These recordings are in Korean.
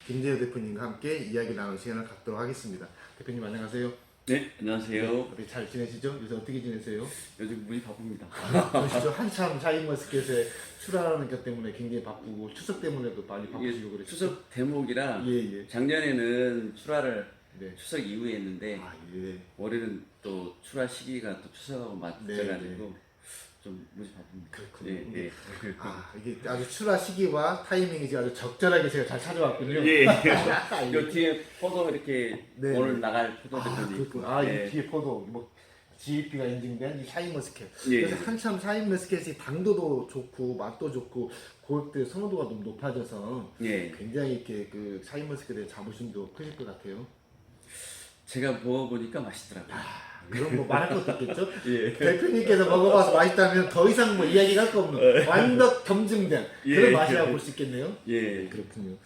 김재호 대표님과 함께 이야기 나눌 시간을 갖도록 하겠습니다. 대표님 안녕하세요. 네, 안녕하세요. 어떻게 잘 지내시죠? 요새 어떻게 지내세요? 요즘 문이 바쁩니다. 그러시죠? 한참 샤인머스켓에 출하하는 것 때문에 굉장히 바쁘고 추석 때문에도 많이 바쁘시고 그러시죠? 추석 대목이라 예. 작년에는 출하를 네. 추석 이후에 했는데 아, 예. 올해는 또 출하 시기가 또 추석하고 맞춰가지고 네. 좀 무지 바쁩니다. 그렇군요. 예. 아, 이게 아주 출하 시기와 타이밍이 아주 적절하게 제가 잘 찾아왔군요. 예. 예. 요 뒤에 포도 이렇게 네. 오늘 나갈 포도 대표님 있고. 그렇군. 아, 예. 이 뒤에 포도 뭐 GAP가 인증된 이 샤인머스켓. 예. 그래서 한참 샤인머스켓이 당도도 좋고 맛도 좋고 고객들 선호도가 너무 높아져서 예. 굉장히 이렇게 그 샤인머스켓의 자부심도 크실 것 같아요. 제가 먹어보니까 맛있더라고요. 이런 뭐 말할 것도 없겠죠? 예. 대표님께서 먹어봐서 맛있다면 더 이상 뭐 이야기가 할 거 없는 완벽 검증된 그런 예. 맛이라고 볼 수 있겠네요. 예. 그렇군요.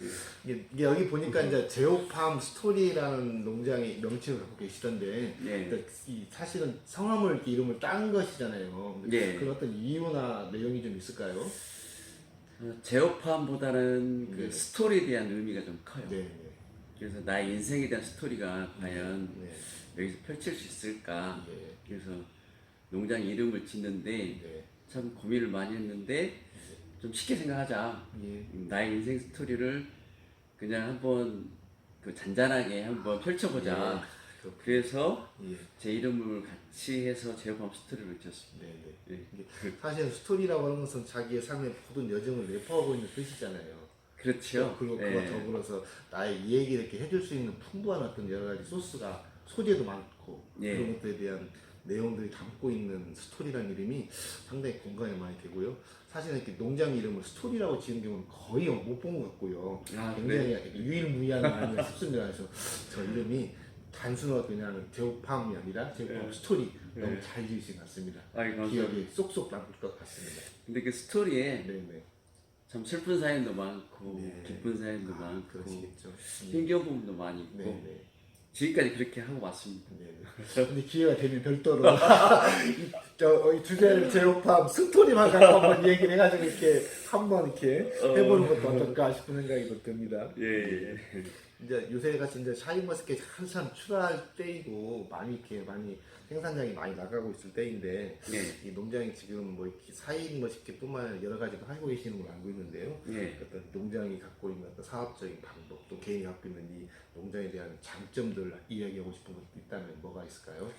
이게 여기 보니까 이제 제오팜 스토리라는 농장의 명칭을 갖고 계시던데 예. 이 사실은 성함을 이렇게 이름을 딴 것이잖아요. 예. 그런 어떤 이유나 내용이 좀 있을까요? 제어팜보다는 그 네. 스토리에 대한 의미가 좀 커요. 네. 그래서 나의 인생에 대한 스토리가 과연 네. 여기서 펼칠 수 있을까. 예. 그래서 농장 이름을 짓는데 네. 참 고민을 많이 했는데 좀 쉽게 생각하자. 예. 나의 인생 스토리를 그냥 한번 그 잔잔하게 한번 펼쳐보자. 그래서 예. 제 이름을 같이 해서 제어팜 스토리를 지었습니다. 네. 이게 사실 스토리라고 하는 것은 자기의 삶의 모든 여정을 내포하고 있는 뜻이잖아요. 그렇죠. 그리고 예. 그와 더불어서 나의 이 얘기를 이렇게 해줄 수 있는 풍부한 어떤 여러 가지 소스가 소재도 많고 예. 그런 것들에 대한 내용들이 담고 있는 스토리라는 이름이 상당히 공감이 많이 되고요. 사실은 이렇게 농장 이름을 스토리라고 지은 경우는 거의 못 본 것 같고요. 아, 굉장히 유일무이한 아닌가 싶습니다. 그래서 저 이름이 단순한 그냥 제오팜이 아니라 제오팜 예. 스토리 예. 너무 잘 지으신 것 같습니다. 아이, 감사합니다. 기억이 쏙쏙 남을 것 같습니다. 근데 그 스토리에 네네. 참 슬픈 사연도 많고 네. 기쁜 사연도 많고 그러시겠죠. 힘겨운 부분도 많이 있고 네네. 지금까지 그렇게 하고 왔습니다. 네. 근데 기회가 되면 별도로 이 주제를 제오팜 스토리만 갖고 한번 얘기를 해가지고 이렇게 한번 이렇게 해보는 것도 어떨까 싶은 생각이 또 듭니다. 예. 이제 요새 같이 이제 샤인머스켓 한참 출하할 때이고 많이 이렇게 많이 생산량이 많이 나가고 있을 때인데 예. 이 농장이 지금 뭐 이렇게 샤인머스켓뿐만 아니라 여러 가지도 하고 계시는 걸 알고 있는데요. 예. 어떤 농장이 갖고 있는 어떤 사업적인 방법 또 개인이 갖고 있는 이 농장에 대한 장점들 이야기하고 싶은 것도 있다면 뭐가 있을까요?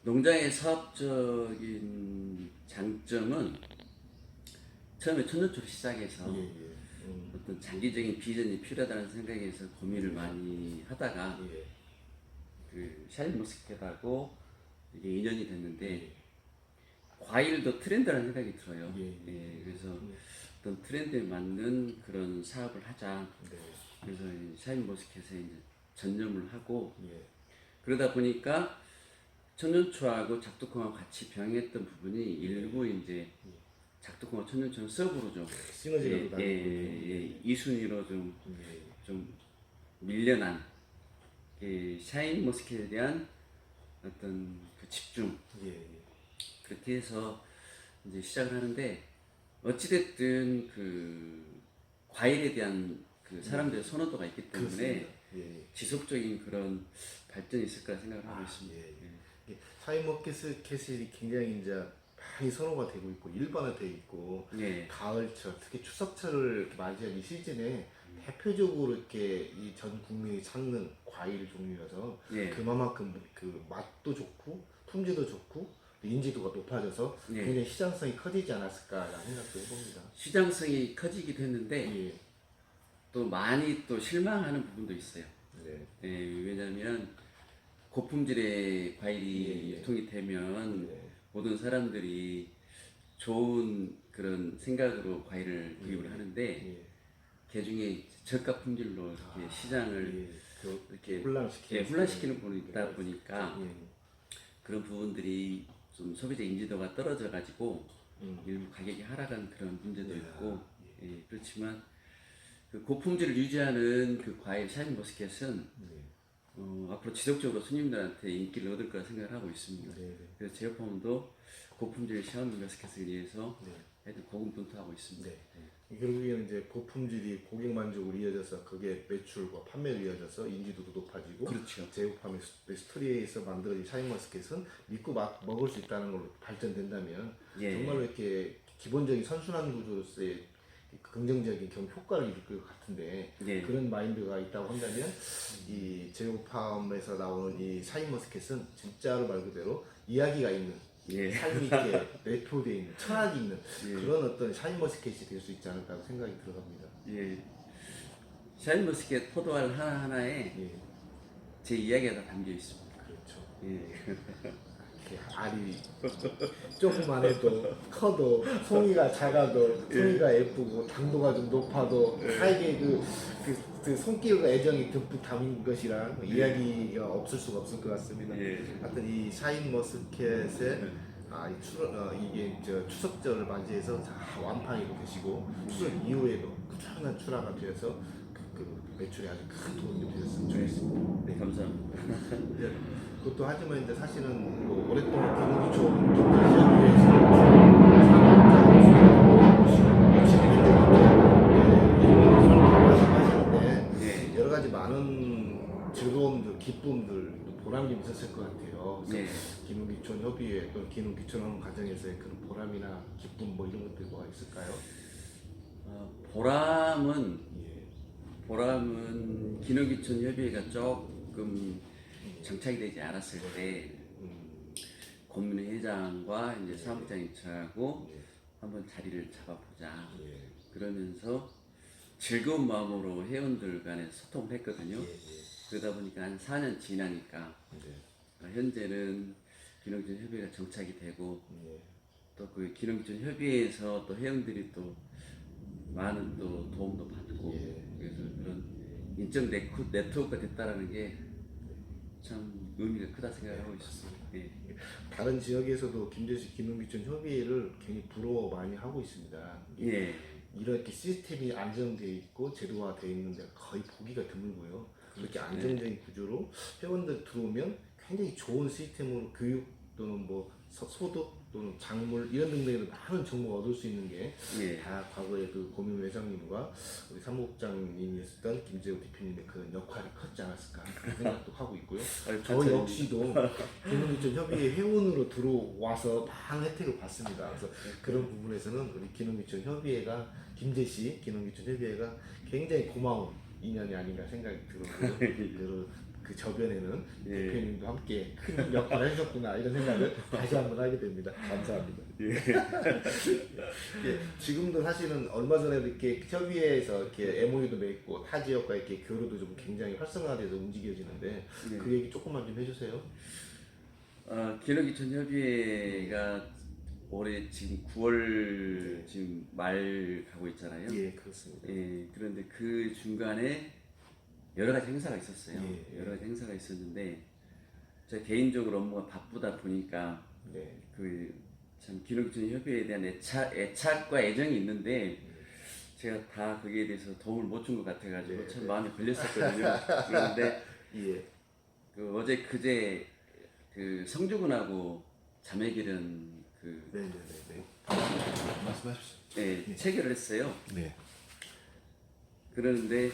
농장의 사업적인 장점은 처음에 천년초로 시작해서 예. 어떤 장기적인 비전이 필요하다는 생각에서 고민을 많이 하다가 예. 그 샤인머스켓하고 이게 인연이 됐는데 과일도 트렌드라는 생각이 들어요. 예. 그래서 어떤 트렌드에 맞는 그런 사업을 하자. 네. 그래서 이 샤인머스켓에 이제 전념을 하고 예. 그러다 보니까 천년초하고 작두콩하고 같이 병행했던 부분이 일부 이제 작두콩과 천년초는 서브로 좀 시너지가 또 이 순위로 좀 밀려난 샤인머스켓에 대한 어떤 그 집중 예. 그렇게 해서 이제 시작을 하는데 어찌됐든 그 과일에 대한 그 사람들의 선호도가 있기 때문에 그렇습니다. 예. 지속적인 그런 발전이 있을 거라 생각을 하고 있습니다. 샤인머스켓이 굉장히 이제 많이 선호가 되고 있고 일반화되어 있고 예. 가을철 특히 추석철을 이렇게 맞이한 이 시즌에 대표적으로 이렇게 이 전 국민이 찾는 과일 종류여서 예. 그만큼 그 맛도 좋고 품질도 좋고 인지도가 높아져서 예. 굉장히 시장성이 커지지 않았을까라는 생각도 해봅니다. 시장성이 커지기도 했는데 예. 또 많이 또 실망하는 부분도 있어요. 네. 왜냐하면 고품질의 과일이 예. 유통이 되면 네. 모든 사람들이 좋은 그런 생각으로 과일을 구입을 하는데 예. 그 중에 저가 품질로 이렇게 시장을 이렇게 혼란시키는 부분이 있다 보니까 예. 그런 부분들이 좀 소비자 인지도가 떨어져 가지고 일부 가격이 하락한 그런 문제도 있고 그렇지만 그 고품질을 유지하는 그 과일 샤인머스켓은 앞으로 지속적으로 손님들한테 인기를 얻을 거라 생각을 하고 있습니다. 그래서 제어팜도 고품질 샤인머스켓을 위해서 하여튼 고군분투하고 있습니다. 결국에는 이제 고품질이 고객 만족으로 이어져서 그게 매출과 판매로 이어져서 인지도도 높아지고 그렇죠. 제육팜의 스토리에서 만들어진 샤인머스켓은 믿고 먹을 수 있다는 걸로 발전된다면 예. 정말로 이렇게 기본적인 선순환 구조로서의 긍정적인 효과를 이룰 것 같은데 예. 그런 마인드가 있다고 한다면 이 제육팜에서 나오는 이 샤인머스켓은 진짜로 말 그대로 이야기가 있는 예. 삶이 있게 내포되어 있는 철학이 있는 예. 그런 어떤 샤인머스켓이 될 수 있지 않을까 생각이 들어갑니다. 예. 샤인머스켓 포도알 하나하나에 예, 제 이야기가 다 담겨 있습니다. 그렇죠. 예. 이렇게 알이 조금만 해도 커도 송이가 작아도 송이가 예쁘고 당도가 좀 높아도 사에게 그 손길과 애정이 듬뿍 담긴 것이란 이야기가 없을 수가 없을 것 같습니다. 예. 하여튼 이 샤인머스켓의 이게 추석절을 맞이해서 다 완판이 되시고 추석 이후에도 꾸준한 출하가 되어서 그 매출에 아주 큰 도움이 되었으면 좋겠습니다. 네, 감사합니다. 네. 그것도 하지만 이제 사실은 뭐 오랫동안 기록이 좋은 김대시를 위해서 네. 여러 가지 많은 즐거움들, 기쁨들, 보람이 있었을 것 같아요. 네. 기농기촌 협의회 또는 기농기촌하는 과정에서의 그런 보람이나 기쁨 뭐 이런 것들이 뭐가 있을까요? 보람은 예. 기농기촌 협의회가 조금 정착이 되지 않았을 때 권문회 회장과 이제 사무장이 저하고 예. 한번 자리를 잡아보자. 예. 그러면서 즐거운 마음으로 회원들 간에 소통을 했거든요. 예. 그러다 보니까 한 4년 지나니까 네. 현재는 기농기촌 협의회가 정착이 되고 예. 또 그 기농기촌 협의회에서 또 회원들이 또 많은 또 도움도 받고 예. 그래서 그런 인적 네트워크가 됐다라는 게 참 의미가 크다 생각하고 있습니다. 예. 다른 지역에서도 김제시 기농기촌 협의회를 굉장히 부러워 많이 하고 있습니다. 예. 이렇게 시스템이 안정되어 있고 제도화되어 있는데 거의 보기가 드물고요. 그렇게 그렇죠. 안정적인 구조로 회원들 들어오면 굉장히 좋은 시스템으로 교육 또는 뭐 소득 또는 작물 이런 등등의 많은 정보가 얻을 수 있는 게 예. 다 과거에 그 고민 회장님과 우리 사무국장님이었던 김재호 대표님의 그런 역할이 컸지 않았을까 그런 생각도 하고 있고요. 아유, 저 감사합니다. 역시도 기농기촌 협의회 회원으로 들어와서 많은 혜택을 받습니다. 그래서 그런 부분에서는 우리 기농기촌 협의회가 김제시 기농기촌 협의회가 굉장히 고마운 인연이 아닌가 생각이 들고요. 그 저변에는 예. 대표님도 함께 큰 역할을 해주셨구나 이런 생각을 다시 한번 하게 됩니다. 감사합니다. 예, 지금도 사실은 얼마 전에도 이렇게 협의회에서 이렇게 MOU도 맺고 타 지역과 이렇게 교류도 좀 굉장히 활성화돼서 움직여지는데 예. 그 얘기 조금만 좀 해주세요. 기농기촌 협의회가 올해 지금 9월 지금 말 가고 있잖아요. 예, 그렇습니다. 예, 그런데 그 중간에 여러 가지 행사가 있었어요. 예. 여러 가지 행사가 있었는데 제가 개인적으로 업무가 바쁘다 보니까 네. 그 참 기농기촌 협의회에 대한 애착과 애정이 있는데 제가 다 거기에 대해서 도움을 못 준 것 같아가지고 네. 참 마음이 걸렸었거든요. 그런데 예. 그 어제 그제 그 성주군하고 자매기른 그 네네네. 말씀하십시오. 예, 체결을 했어요. 네. 그러는데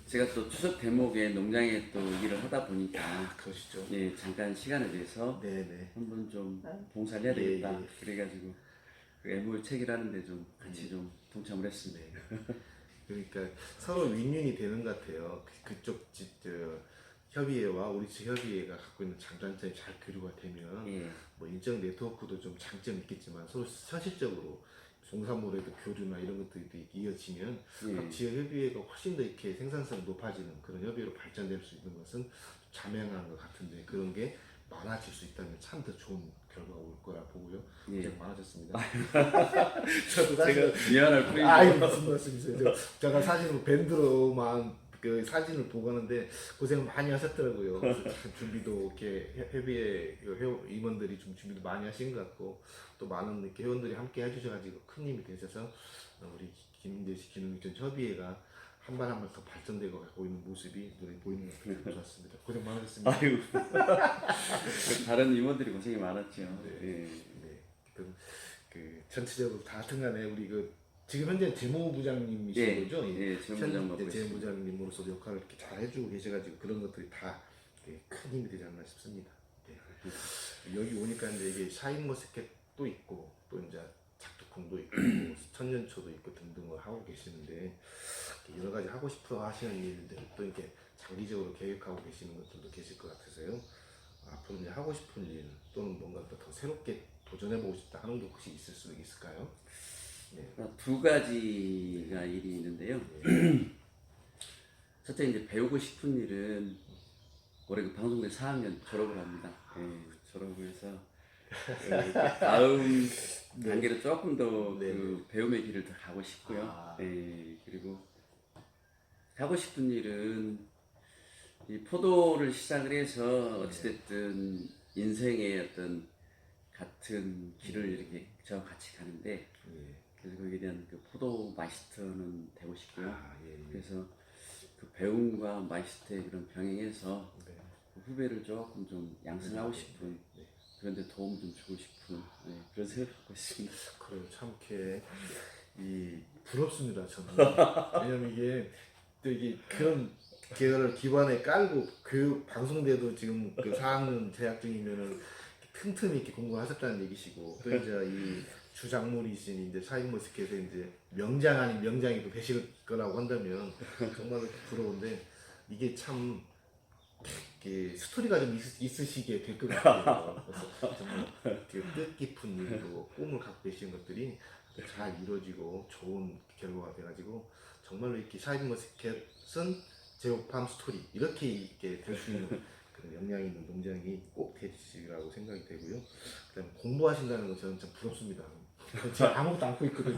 제가 또 추석 대목에 농장에 또 일을 하다 보니까 그러시죠. 예, 잠깐 시간을 내서 네네. 한번 좀 봉사를 해야 예, 되겠다. 예. 그래가지고 그 MOU 체결하는데 좀 같이 좀 동참을 했습니다. 그러니까 서로 윈윈이 되는 것 같아요. 그쪽 협의회와 우리 집 협의회가 갖고 있는 장단점이 잘 교류가 되면 예, 뭐 인적 네트워크도 좀 장점이 있겠지만 서로 현실적으로 농산물에도 교류나 이런 것들이 이어지면 예. 각 지역 협의회가 훨씬 더 이렇게 생산성이 높아지는 그런 협의회로 발전될 수 있는 것은 자명한 것 같은데 그런 게 많아질 수 있다면 참 더 좋은 결과가 올 거라 보고요. 예. 고생 많으셨습니다. 저도 사실 제가 미안할 뿐이죠. 아이 무슨 말씀이세요? 제가 사실 뭐 밴드로만 그 사진을 보고 하는데 고생 많이 하셨더라고요. 그래서 참 준비도 이렇게 협의회 임원들이 좀 준비도 많이 하신 것 같고 또 많은 이렇게 회원들이 함께 해주셔가지고 큰 힘이 되셔서 우리 김제시 기농기촌 협의회가 한 발 한 발 더 발전되고 가고 있는 모습이 눈에 보이는 것 같아서 좋았습니다. 고생 많으셨습니다. 아유, 다른 임원들이 고생이 많았죠. 네. 예. 네. 그 전체적으로 다 하여튼간에 우리 그 지금 현재 재무부장님이신 예, 거죠? 예, 재무부장 맡고 있습니다. 재무부장님으로서 역할을 이렇게 잘 해주고 계셔가지고 그런 것들이 다 큰 힘이 되지 않나 싶습니다. 여기 오니까 이제 이게 샤인머스켓도 있고 또 이제 작두콩도 있고 뭐 천년초도 있고 등등을 하고 계시는데 여러 가지 하고 싶어 하시는 일들 또 이렇게 장기적으로 계획하고 계시는 것들도 계실 것 같아서요. 앞으로 이제 하고 싶은 일 또는 뭔가 또 더 새롭게 도전해보고 싶다 하는 게 혹시 있을 수 있을까요? 네. 두 가지가 일이 있는데요. 첫째 이제 배우고 싶은 일은 올해 그 방송대 4학년 졸업을 합니다. 예, 졸업을 해서 다음 단계로 조금 더 그 배움의 길을 더 가고 싶고요. 예, 그리고 하고 싶은 일은 이 포도를 시작을 해서 어찌됐든 인생의 어떤 같은 길을 이렇게 저와 같이 가는데 그래서 거기에 대한 그 포도 마이스터는 되고 싶고요. 그래서 그 배움과 마이스터의 그런 병행해서 그 후배를 조금 좀 양성하고 싶은 그런데 도움 좀 주고 싶은 그런 생각을 갖고 있습니다. 그래요. 참 이렇게 부럽습니다. 저는. 왜냐면 이게 또 이게 그런 계열을 기반에 깔고 그 방송대도 지금 그 4학년 재학 중이면은 틈틈이 이렇게 공부하셨다는 얘기시고 또 이제 이 주작물이신 이제 샤인머스켓의 이제 명장 아닌 명장이 또 되실 거라고 한다면 정말 부러운데 이게 참 이렇게 스토리가 좀 있으시게 될 것 같아요. 그래서 정말 뜻깊은 일도 꿈을 갖고 계신 것들이 잘 이루어지고 좋은 결과가 돼가지고 정말로 이렇게 샤인머스켓은 제오팜 스토리 이렇게 될 수 있는 그런 역량 있는 농장이 꼭 되시라고 생각이 되고요. 그다음에 공부하신다는 거 저는 참 부럽습니다. 제가 아무것도 안고 있거든요.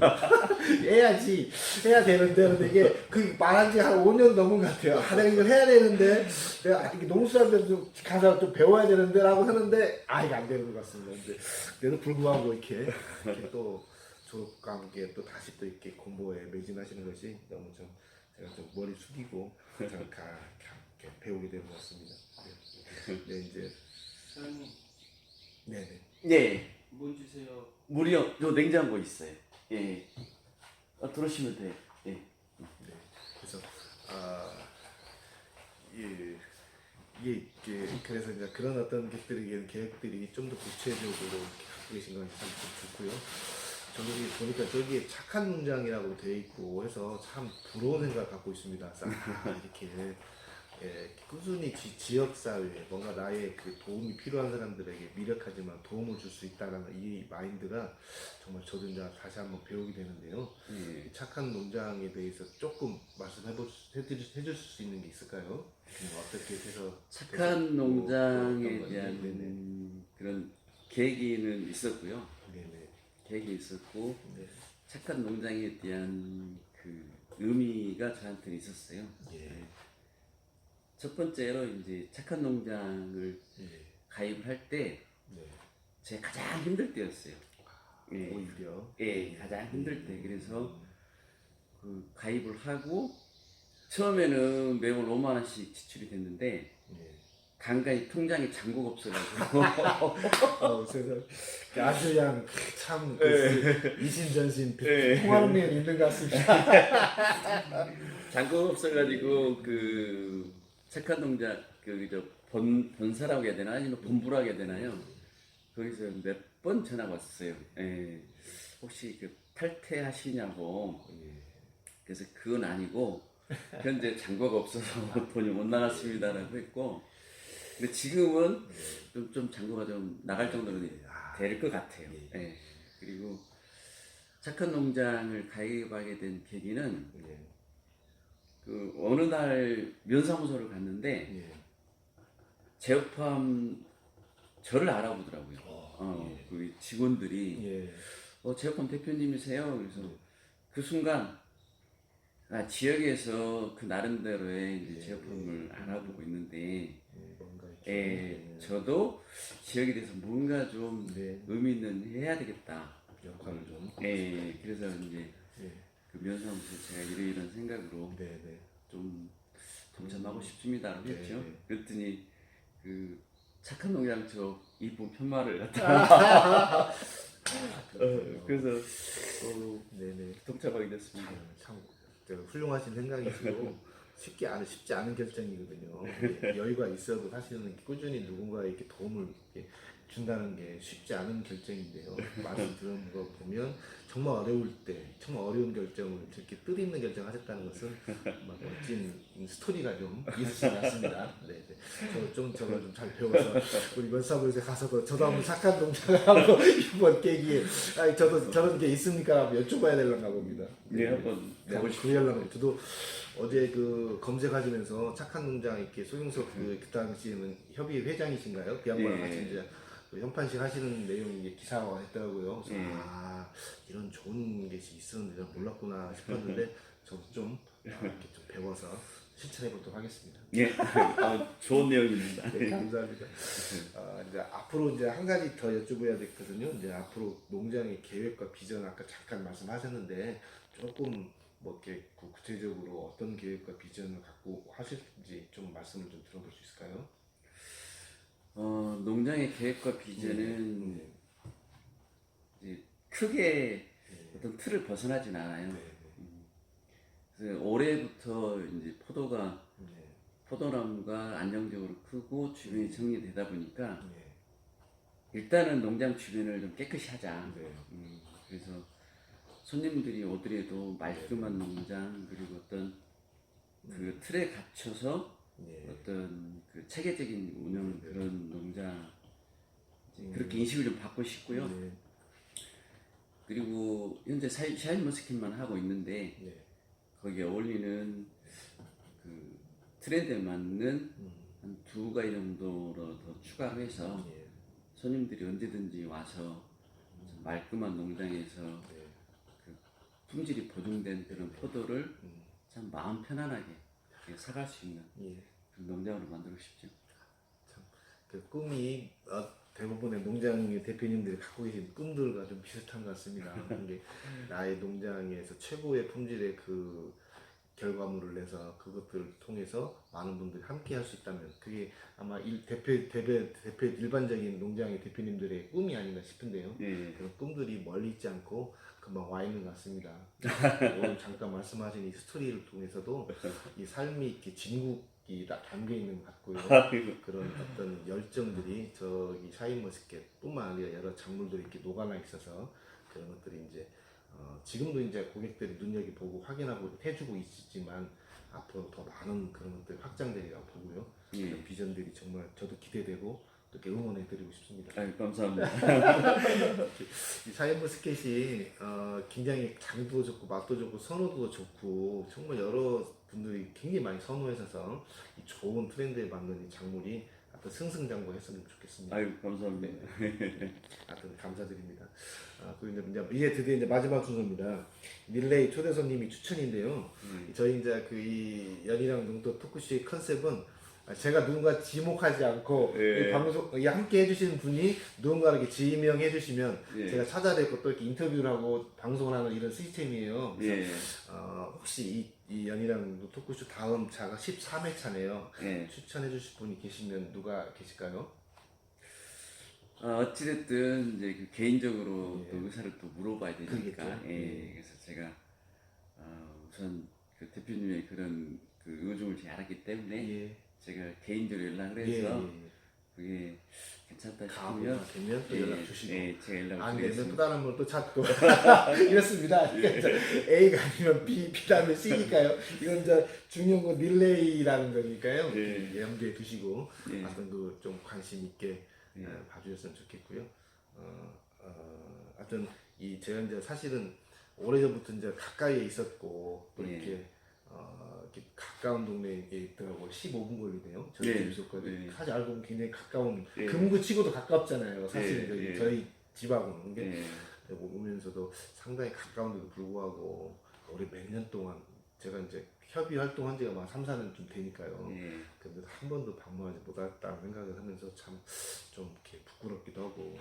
해야지 해야 되는데 근데 이게 그 말한 지 한 5년 넘은 것 같아요. 이걸 해야 되는데 내가 농수산대도 가서 좀 배워야 되는데라고 하는데 이게 안 되는 것 같습니다. 근데 그래도 불구하고 이렇게 또 졸업과 함께 또 다시 또 이렇게 공부에 매진하시는 것이 너무 좀 제가 좀 머리 숙이고 이렇게 배우게 되는 것 같습니다. 네 이제 사장님 네네. 네. 물 주세요. 물이요. 요 냉장고 있어요. 예. 들어오시면 돼요. 예. 네. 그래서 이게 그래서 이제 그런 어떤 계획들이 좀 더 구체적으로 갖고 계신 것이 참 좋고요. 저는 여기 보니까 저기에 착한 농장이라고 되어 있고 해서 참 부러운 생각을 갖고 있습니다. 이렇게 꾸준히 지역 사회에 뭔가 나의 그 도움이 필요한 사람들에게 미력하지만 도움을 줄 수 있다는 이 마인드가 정말 저도 이제 다시 한번 배우게 되는데요. 착한 농장에 대해서 조금 해줄 수 있는 게 있을까요? 어떻게 해서 착한 농장에 어떤 대한 네네. 그런 계기는 있었고요. 네네. 계획이 있었고 네. 착한 농장에 대한 그 의미가 저한테는 있었어요. 예. 첫 번째로 이제 착한 농장을 예. 가입을 할 때 네. 제가 가장 힘들 때였어요. 예, 오히려. 예, 가장 힘들 때. 그래서 그 가입을 하고 처음에는 매월 5만 원씩 지출이 됐는데 예. 간간히 통장에 잔고가 없어가지고 세상 아주 그냥 참 이신전신 네. 통하는 면이 있는 것 같습니다. 잔고가 없어가지고 그 착한 농장 그저 본사라고 해야 되나 아니면 본부라고 해야 되나요? 거기서 몇 번 전화가 왔어요. 예. 혹시 그 탈퇴하시냐고. 그래서 그건 아니고 현재 잔고가 없어서 돈이 못 나갔습니다라고 했고, 근데 지금은 좀 잔고가 좀 나갈 정도로 될 것 같아요. 예. 그리고 착한 농장을 가입하게 된 계기는 그 어느 날 면사무소를 갔는데 제오팜 저를 알아보더라고요. 그 직원들이 제오팜 대표님이세요. 그래서 그 순간 지역에서 그 나름대로의 이제 제오팜을 알아보고 있는데 저도 지역에 대해서 뭔가 좀 의미 있는 해야 되겠다. 역할을 좀. 그래서 이제 그 면사무소 제가 이런 생각으로 좀 동참하고 싶습니다라고 했죠. 그랬더니 그 착한 농장 저 이쁜 편말을 갖다 그래서 네네. 동참하게 됐습니다. 참 훌륭하신 생각이시고 쉽지 않은 결정이거든요. 여유가 있어도 사실은 꾸준히 누군가에게 도움을 이렇게 준다는 게 쉽지 않은 결정인데요. 말씀 들은 거 보면 정말 어려울 때 정말 어려운 결정을 저렇게 뜻있는 결정하셨다는 것은 정말 멋진 스토리가 좀 있으신 것 같습니다. 네, 저걸 좀 잘 배워서 우리 면사무소에 가서도 저도 한번 착한 동작을 하고 이번 계기에 저도 저런 게 있습니까? 한번 여쭤봐야 되려나 봅니다. 네, 한번 가보시죠. 그러려고 저도 어제 그 검색하시면서 착한 농장 이렇게 소용석 그 당시에는 협의 회장이신가요? 그 양반랑 같이 이제 그 현판식 하시는 내용이 이제 기사화 했더라고요. 그래서 이런 좋은 것이 있었는데 몰랐구나 싶었는데 저도 좀 이렇게 좀 배워서 실천해 보도록 하겠습니다. 예, 좋은 내용입니다. 네, 감사합니다. 이제 앞으로 이제 한 가지 더 여쭤봐야 되거든요. 이제 앞으로 농장의 계획과 비전 아까 잠깐 말씀하셨는데 조금 뭐 이렇게 구체적으로 어떤 계획과 비전을 갖고 하실지 좀 말씀을 좀 들어볼 수 있을까요? 농장의 계획과 비전은 이제 크게 어떤 틀을 벗어나진 않아요. 그래서 올해부터 이제 포도나무가 안정적으로 크고 주변이 정리되다 보니까 일단은 농장 주변을 좀 깨끗이 하자. 그래서 손님들이 오더라도 말끔한 농장 그리고 어떤 그 틀에 갇혀서 어떤 그 체계적인 운영 그런 농장 그렇게 인식을 좀 받고 싶고요. 그리고 현재 샤인머스켓만 하고 있는데 거기에 어울리는 그 트렌드에 맞는 한 2가지 정도로 더 추가해서 손님들이 언제든지 와서 말끔한 농장에서 그 품질이 보증된 그런 포도를 참 마음 편안하게 사갈 수 있는 그런 농장으로 만들고 싶죠. 참 그 꿈이 대부분의 농장 대표님들이 갖고 계신 꿈들과 좀 비슷한 것 같습니다. 근데 나의 농장에서 최고의 품질의 그 결과물을 내서 그것들을 통해서 많은 분들이 함께 할 수 있다면 그게 아마 대표 일반적인 농장의 대표님들의 꿈이 아닌가 싶은데요. 그런 꿈들이 멀리 있지 않고 금방 와 있는 것 같습니다. 오늘 잠깐 말씀하신 이 스토리를 통해서도 이 삶이 이렇게 진국이 담겨 있는 것 같고요. 그런 어떤 열정들이 저기 샤인머스켓뿐만 아니라 여러 작물들이 이렇게 녹아나 있어서 그런 것들이 이제 지금도 이제 고객들이 눈여겨보고 확인하고 해주고 있지만 앞으로 더 많은 그런 것들이 확장되리라고 보고요. 그런 비전들이 정말 저도 기대되고 또 이렇게 응원해드리고 싶습니다. 감사합니다. 이 샤인머스켓이 굉장히 장도 좋고 맛도 좋고 선호도도 좋고 정말 여러 분들이 굉장히 많이 선호하셔서 이 좋은 트렌드에 맞는 이 작물이 하여튼 승승장구했으면 좋겠습니다. 감사합니다. 하여튼 감사드립니다. 그리고 이제 드디어 이제 마지막 순서입니다. 릴레이 초대 손님이 추천인데요. 저희 이제 그 이 연희랑 농도 토크쇼의 컨셉은 제가 누군가 지목하지 않고 이 방송 함께 해주시는 분이 누군가를 이렇게 지명해 주시면 제가 찾아뵙고 또 이렇게 인터뷰를 하고 방송을 하는 이런 시스템이에요. 그래서 혹시 이 연희랑 토크쇼 다음 차가 13회차네요. 추천해 주실 분이 계시면 누가 계실까요? 어찌됐든 이제 그 개인적으로 또 의사를 또 물어봐야 되니까 그래서 제가 우선 그 대표님의 그런 그 의중을 잘 알았기 때문에 제가 개인적으로 연락을 해서 그게 괜찮다 싶으면 되면 또 연락 주시고 제가 연락을 안 되면 또 드리겠습니다. 다른 분 또 찾고 이렇습니다. A가 아니면 B, B라면 C니까요. 이건 이제 중요한 건 릴레이라는 거니까요. 염두에 두시고 하여튼 그 좀 관심 있게 봐주셨으면 좋겠고요. 하여튼 제가 이제 사실은 오래전부터 이제 가까이에 있었고 또 이렇게 이렇게 가까운 동네에 있더라고요. 15분 거리네요. 저희 집에서까지. 사실 알고 보면 굉장히 가까운 금구치고도 가깝잖아요. 사실 저희 집하고는. 근데 오면서도 상당히 가까운데도 불구하고 올해 몇 년 동안 제가 이제 협의 활동한 지가 막 3, 4년 좀 되니까요. 근데 한 번도 방문하지 못했다는 생각을 하면서 참 좀 이렇게 부끄럽기도 하고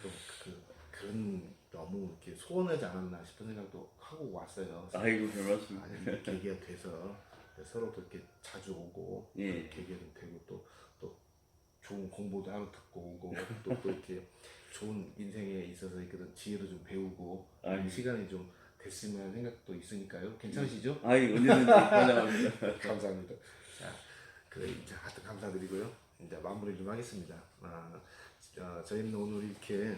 좀 그런 너무 이렇게 소원하지 않았나 싶은 생각도 하고 왔어요. 아이고 별 말씀. 이 계기가 돼서 서로 또 이렇게 자주 오고 계기가 좀 되고 또 좋은 공부도 하러 듣고 오고 또 이렇게 좋은 인생에 있어서 그런 지혜도 좀 배우고 아유. 시간이 좀 됐으면 하는 생각도 있으니까요. 괜찮으시죠? 아이 언제든지 환영합니다. 감사합니다. 자, 그래 이제 하여튼 감사드리고요. 이제 마무리 좀 하겠습니다. 저희는 오늘 이렇게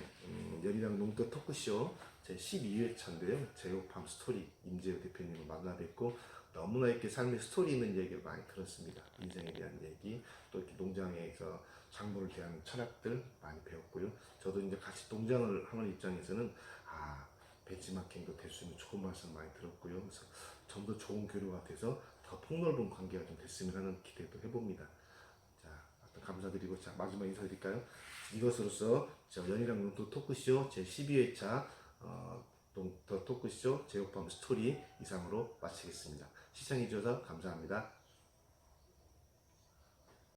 연희랑 농도 토크쇼 제 12회차인데요. 제오팜 스토리 임재호 대표님을 만나 뵙고 너무나 이렇게 삶의 스토리 있는 얘기를 많이 들었습니다. 인생에 대한 얘기, 또 이렇게 농장에서 작물에 대한 철학들 많이 배웠고요. 저도 이제 같이 농장을 하는 입장에서는 벤치마킹도 될 수 있는 좋은 말씀 많이 들었고요. 그래서 좀 더 좋은 교류가 돼서 더 폭넓은 관계가 좀 됐으면 하는 기대도 해봅니다. 자, 하여튼 감사드리고 자 마지막 인사드릴까요? 이것으로서 연희랑 농토 토크쇼 제 12회차 더 토크쇼 제오팜 스토리 이상으로 마치겠습니다. 시청해주셔서 감사합니다.